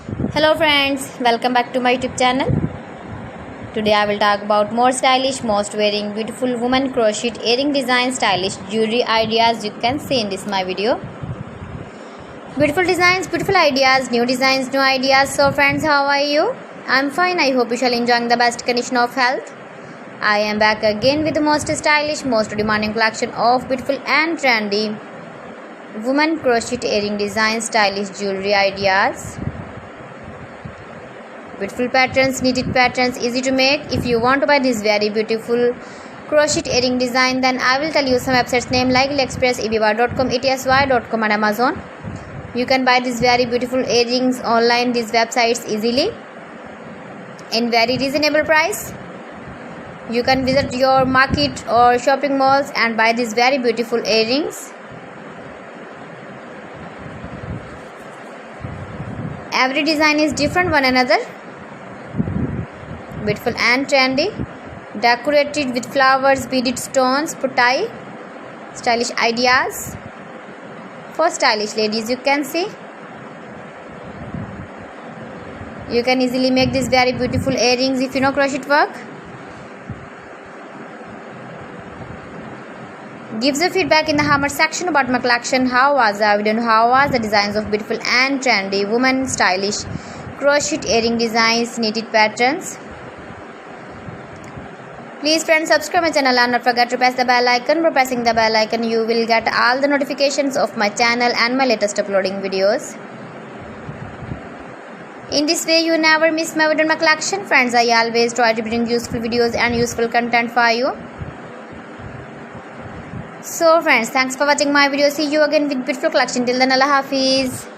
Hello friends, welcome back to my YouTube channel. Today I will talk about more stylish, most wearing beautiful woman crochet earring design, stylish jewelry ideas you can see in this my video. Beautiful designs, beautiful ideas, new designs, new ideas. So friends, how are you? I'm fine. I hope you shall enjoying the best condition of health. I am back again with the most stylish, most demanding collection of beautiful and trendy woman crochet earring design, stylish jewelry ideas. Beautiful patterns, knitted patterns, easy to make. If you want to buy this very beautiful crochet earring design, then I will tell you some websites name like AliExpress, eBay.com, etsy.com and Amazon. You can buy these very beautiful earrings online, these websites easily in very reasonable price. You can visit your market or shopping malls and buy these very beautiful earrings. Every design is different one another. Beautiful and trendy, decorated with flowers, beaded stones, putai, stylish ideas for stylish ladies. You can see you can easily make these very beautiful earrings if you know crochet work. Give the feedback in the comment section about my collection. How was the video? How was the designs of beautiful and trendy woman stylish crochet earring designs, knitted patterns? Please friends, subscribe my channel and not forget to press the bell icon. By pressing the bell icon, you will get all the notifications of my channel and my latest uploading videos. In this way, you never miss my video in my collection. Friends, I always try to bring useful videos and useful content for you. So friends, thanks for watching my video. See you again with beautiful collection. Till then, Allah Hafiz.